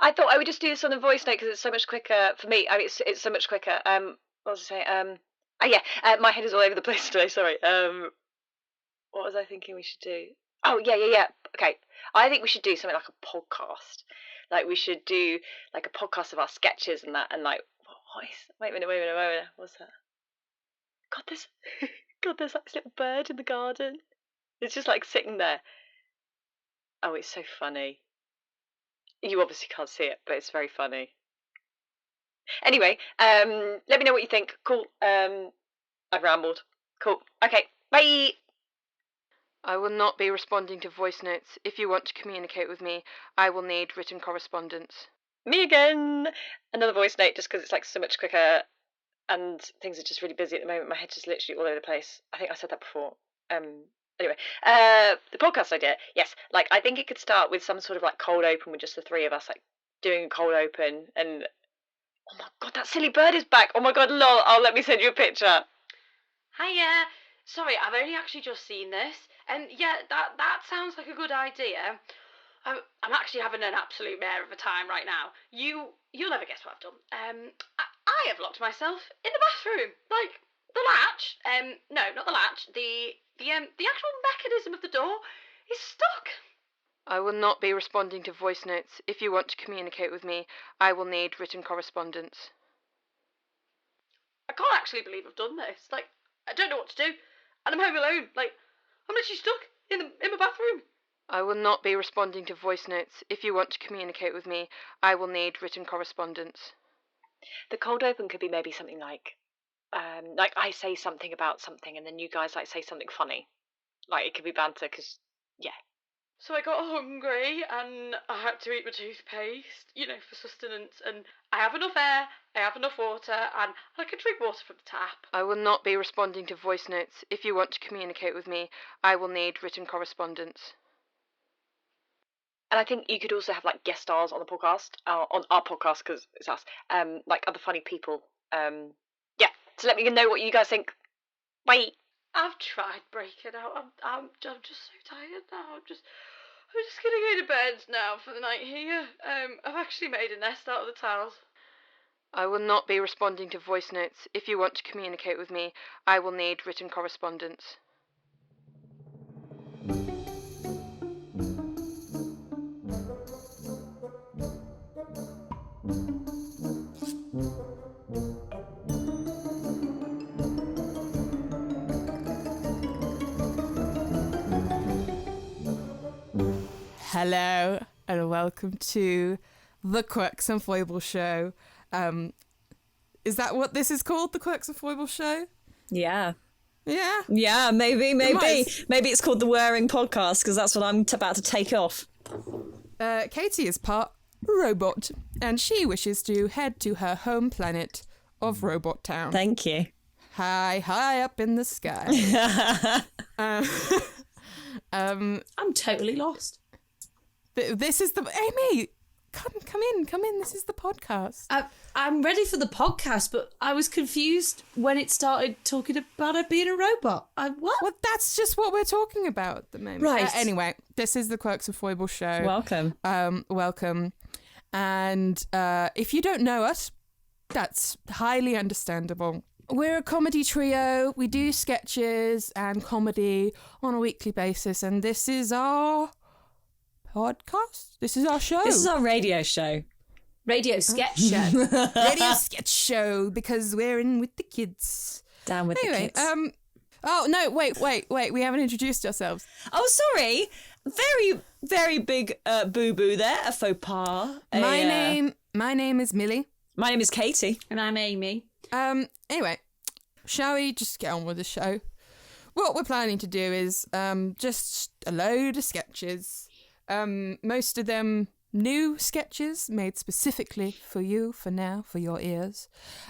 I thought I would just do this on a voice note because it's so much quicker for me. I mean, it's so much quicker. What was I saying? Oh yeah, my head is all over the place today. Sorry. What was I thinking we should do? Oh yeah. Okay, I think we should do something like a podcast. Like we should do like a podcast of our sketches and that, and like what is? Wait a minute. What's that? God, there's like this little bird in the garden. It's just like sitting there. Oh, it's so funny. You obviously can't see it, but it's very funny. Anyway, let me know what you think. Cool. I've rambled. Cool. Okay. Bye. I will not be responding to voice notes. If you want to communicate with me, I will need written correspondence. Me again. Another voice note, just because it's like so much quicker, and things are just really busy at the moment. My head's just literally all over the place. I think I said that before. Anyway, the podcast idea. Yes, like I think it could start with some sort of like cold open with just the three of us, like doing a cold open. And oh my god, that silly bird is back. Oh my god, lol. Oh, let me send you a picture. Hiya. Sorry, I've only actually just seen this, and yeah, that sounds like a good idea. I'm actually having an absolute mare of a time right now. You'll never guess what I've done. I have locked myself in the bathroom. Like the latch. No, not the latch. The actual mechanism of the door is stuck. I will not be responding to voice notes. If you want to communicate with me, I will need written correspondence. I can't actually believe I've done this. Like, I don't know what to do, and I'm home alone. Like, I'm literally stuck in my bathroom. I will not be responding to voice notes. If you want to communicate with me, I will need written correspondence. The cold open could be maybe something like I say something about something, and then you guys like say something funny. Like it could be banter, because yeah. So I got hungry and I had to eat my toothpaste, for sustenance. And I have enough air, I have enough water, and I can drink water from the tap. I will not be responding to voice notes. If you want to communicate with me, I will need written correspondence. And I think you could also have like guest stars on the podcast, on our podcast, because it's us. Like other funny people. Yeah. So let me know what you guys think. Bye. I've tried breaking out. I'm just so tired now. I'm just gonna go to bed now for the night here. I've actually made a nest out of the towels. I will not be responding to voice notes. If you want to communicate with me, I will need written correspondence. Hello and welcome to the Quirks and Foibles show. Is that what this is called, the Quirks and Foibles show? Yeah. Yeah? Yeah, maybe. Maybe it's called the Whirring Podcast because that's what I'm about to take off. Katie is part robot and she wishes to head to her home planet of Robot Town. Thank you. High up in the sky. I'm totally lost. This is the... Amy, come in. This is the podcast. I'm ready for the podcast, but I was confused when it started talking about it being a robot. What? Well, that's just what we're talking about at the moment. Right. Anyway, this is the Quirks and Foibles show. Welcome. Welcome. And if you don't know us, that's highly understandable. We're a comedy trio. We do sketches and comedy on a weekly basis, and this is our podcast. This is our show. This is our radio show. Radio sketch show. Radio sketch show, because we're in with the kids. Down with the kids. Oh no! Wait! We haven't introduced ourselves. Oh, sorry. Very, very big boo boo there. A faux pas. My name is Millie. My name is Katie, And I'm Amy. Anyway, shall we just get on with the show? What we're planning to do is just a load of sketches. Most of them new sketches made specifically for you, for now, for your ears.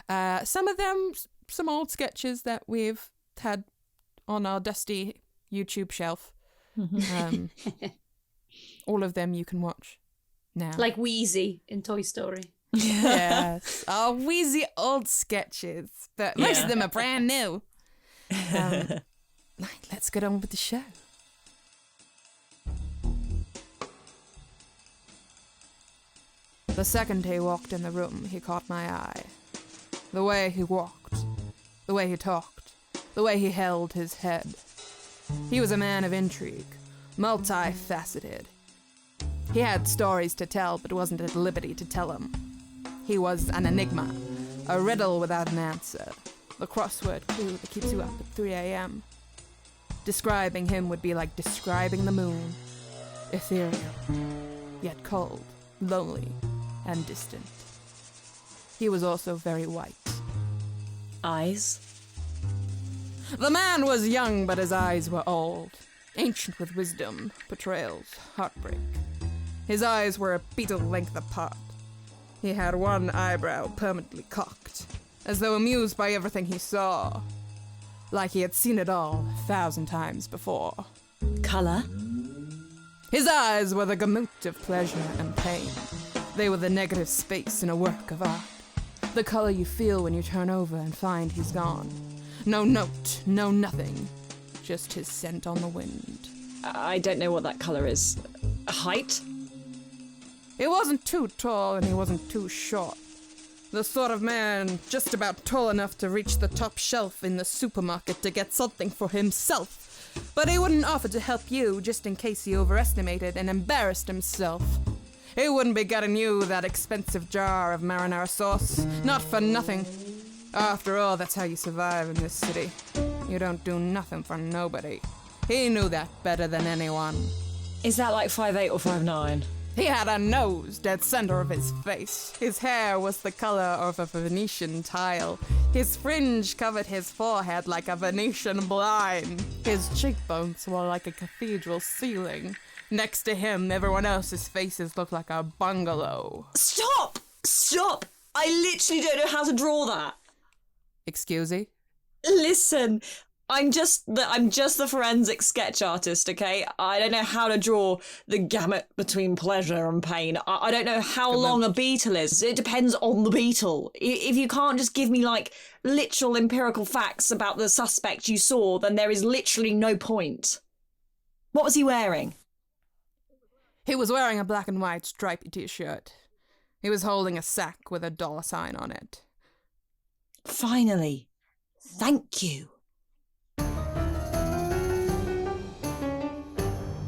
Some of them, some old sketches that we've had on our dusty YouTube shelf. All of them you can watch now. Like Wheezy in Toy Story. Yes, our wheezy old sketches, but most of them are brand new. Let's get on with the show. The second he walked in the room, he caught my eye. The way he walked, the way he talked, the way he held his head. He was a man of intrigue, multifaceted. He had stories to tell, but wasn't at liberty to tell them. He was an enigma, a riddle without an answer, the crossword clue that keeps you up at 3 a.m. Describing him would be like describing the moon. Ethereal, yet cold, lonely, and distant. He was also very white. Eyes? The man was young, but his eyes were old, ancient with wisdom, betrayals, heartbreak. His eyes were a beetle length apart. He had one eyebrow permanently cocked, as though amused by everything he saw, like he had seen it all 1,000 times before. Colour? His eyes were the gamut of pleasure and pain. They were the negative space in a work of art. The color you feel when you turn over and find he's gone. No note, no nothing. Just his scent on the wind. I don't know what that colour is. Height? He wasn't too tall and he wasn't too short. The sort of man just about tall enough to reach the top shelf in the supermarket to get something for himself. But he wouldn't offer to help you just in case he overestimated and embarrassed himself. He wouldn't be getting you that expensive jar of marinara sauce, not for nothing. After all, that's how you survive in this city. You don't do nothing for nobody. He knew that better than anyone. Is that like 5'8" or 5'9"? He had a nose dead center of his face. His hair was the color of a Venetian tile. His fringe covered his forehead like a Venetian blind. His cheekbones were like a cathedral ceiling. Next to him, everyone else's faces looked like a bungalow. Stop! Stop! I literally don't know how to draw that. Excuse me? Listen, I'm just the forensic sketch artist, okay? I don't know how to draw the gamut between pleasure and pain. I don't know how long a beetle is. It depends on the beetle. If you can't just give me, like, literal empirical facts about the suspect you saw, then there is literally no point. What was he wearing? He was wearing a black and white stripy t-shirt. He was holding a sack with a $sign on it. Finally. Thank you.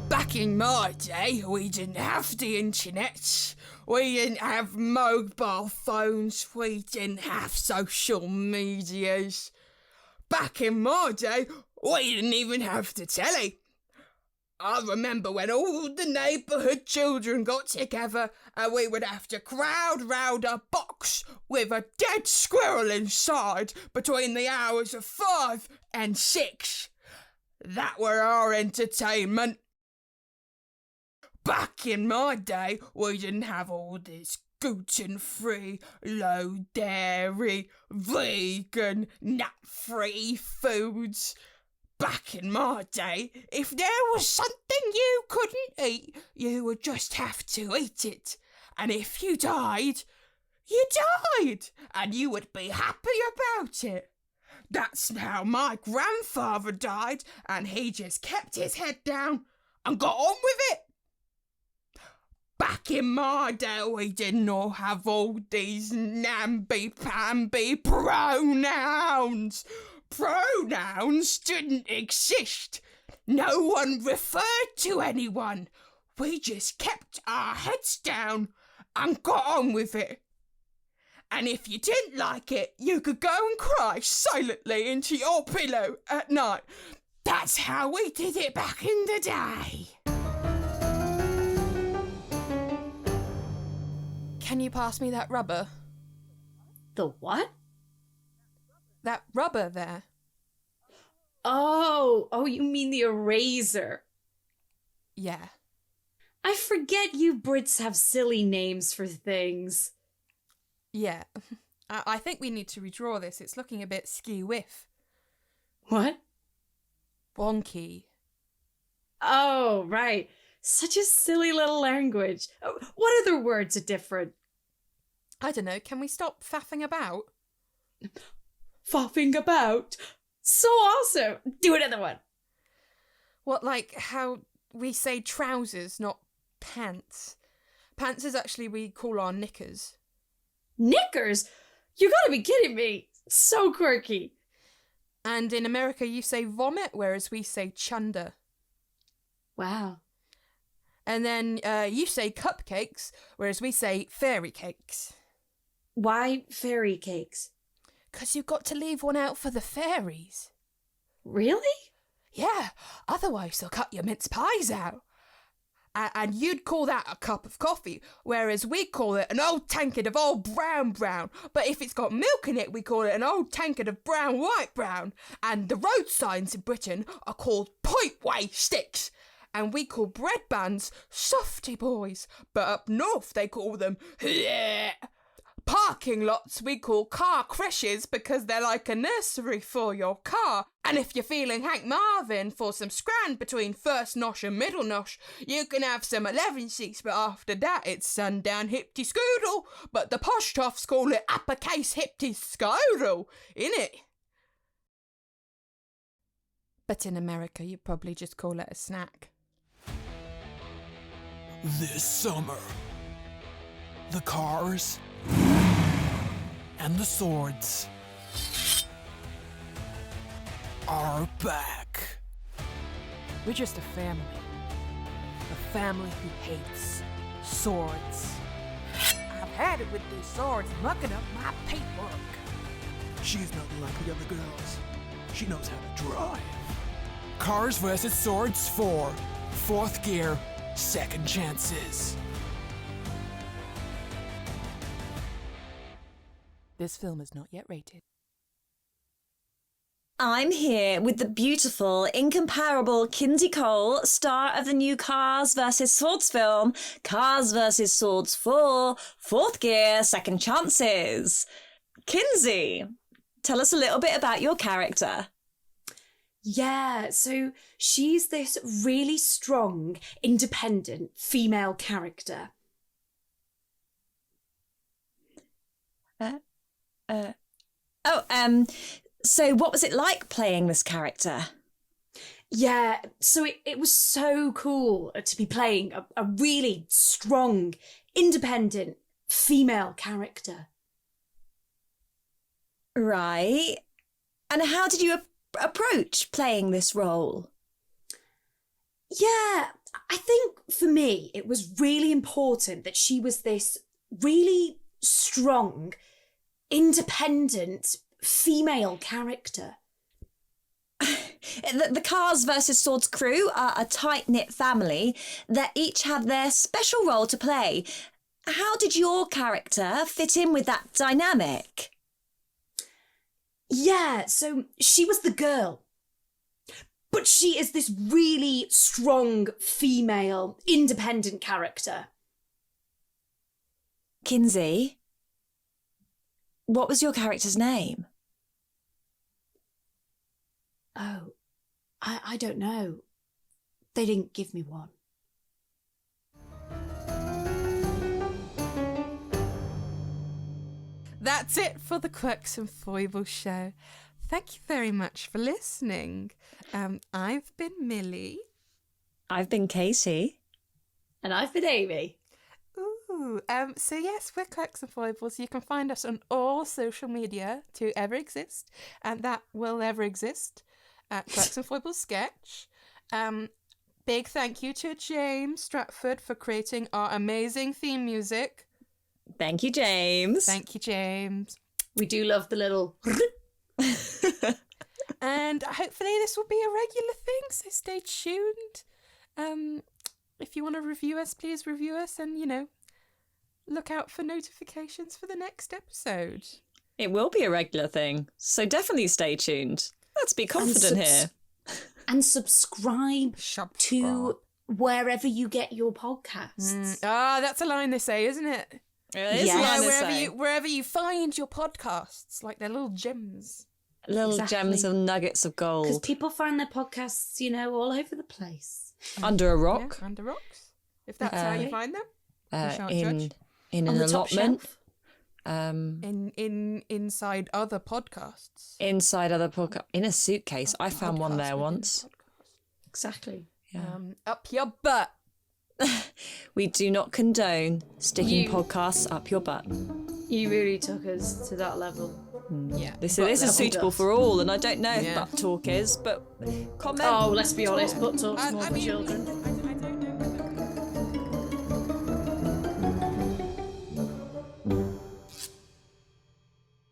Back in my day, we didn't have the internet. We didn't have mobile phones. We didn't have social medias. Back in my day, we didn't even have the telly. I remember when all the neighbourhood children got together and we would have to crowd round a box with a dead squirrel inside between the hours of 5 and 6. That were our entertainment. Back in my day, we didn't have all this gluten-free, low-dairy, vegan, nut-free foods. Back in my day, if there was something you couldn't eat, you would just have to eat it. And if you died, you died, and you would be happy about it. That's how my grandfather died, and he just kept his head down and got on with it. Back in my day, we didn't all have all these namby-pamby pronouns. Pronouns didn't exist. No one referred to anyone. We just kept our heads down and got on with it. And if you didn't like it, you could go and cry silently into your pillow at night. That's how we did it back in the day. Can you pass me that rubber? The what? That rubber there. Oh, you mean the eraser. Yeah. I forget you Brits have silly names for things. Yeah. I think we need to redraw this. It's looking a bit ski-whiff. What? Wonky. Oh, right. Such a silly little language. What other words are different? I don't know. Can we stop faffing about? Faffing about? So awesome! Do another one. What, like how we say trousers, not pants? Pants is actually we call our knickers. Knickers? You gotta be kidding me. So quirky. And in America, you say vomit, whereas we say chunder. Wow. And then you say cupcakes, whereas we say fairy cakes. Why fairy cakes? 'Cause you've got to leave one out for the fairies. Really? Yeah, otherwise they'll cut your mince pies out. And you'd call that a cup of coffee, whereas we call it an old tankard of old brown. But if it's got milk in it, we call it an old tankard of white brown. And the road signs in Britain are called Pointway sticks. And we call bread buns softy boys. But up north they call them parking lots we call car creches because they're like a nursery for your car. And if you're feeling Hank Marvin for some scran between first nosh and middle nosh, you can have some 11 seats, but after that it's sundown hipty scoodle. But the posh toffs call it uppercase hipty scoodle, innit? But in America you probably just call it a snack. This summer, the cars and the swords are back. We're just a family. A family who hates swords. I've had it with these swords mucking up my paperwork. She's nothing like the other girls. She knows how to drive. Cars vs. Swords 4. Fourth gear, second chances. This film is not yet rated. I'm here with the beautiful, incomparable Kinsey Cole, star of the new Cars vs. Swords film, Cars vs. Swords 4, Fourth Gear, Second Chances. Kinsey, tell us a little bit about your character. Yeah, so she's this really strong, independent female character. So what was it like playing this character? Yeah, so it was so cool to be playing a really strong, independent female character. Right. And how did you approach playing this role? Yeah, I think for me, it was really important that she was this really strong, independent female character. The Cars vs. Swords crew are a tight-knit family that each have their special role to play. How did your character fit in with that dynamic? Yeah, so she was the girl. But she is this really strong female, independent character. Kinsey, what was your character's name? Oh, I don't know. They didn't give me one. That's it for the Quirks and Foibles show. Thank you very much for listening. I've been Millie. I've been Katie. And I've been Amy. Ooh, so yes, we're Quirks and Foibles. You can find us on all social media to ever exist, and that will ever exist at Quirks and Foibles Sketch. Big thank you to James Stratford for creating our amazing theme music. Thank you, James. Thank you, James. We do love the little... And hopefully this will be a regular thing, so stay tuned. If you want to review us, please review us and, look out for notifications for the next episode. It will be a regular thing, so definitely stay tuned. Let's be confident here. And subscribe to wherever you get your podcasts. That's a line they say, isn't it? It is Yeah, a line to say. wherever you find your podcasts, like they're little gems. Little Exactly. gems of nuggets of Because gold. people find their podcasts, all over the place. Under a rock. Yeah, under rocks. If that's how you find them. We shan't in judge. in On an the top allotment. shelf. Inside other podcasts. Inside other podcast. In a suitcase. I found one Podcast there within once. podcast. Exactly. Yeah. Up your butt. We do not condone sticking You- podcasts up your butt. You really took us to that level. Yeah. This Butt is level suitable duff. for all, and I don't know if Yeah. butt talk is, but comment. Oh, let's be honest, butt talk's I- more I for mean- children.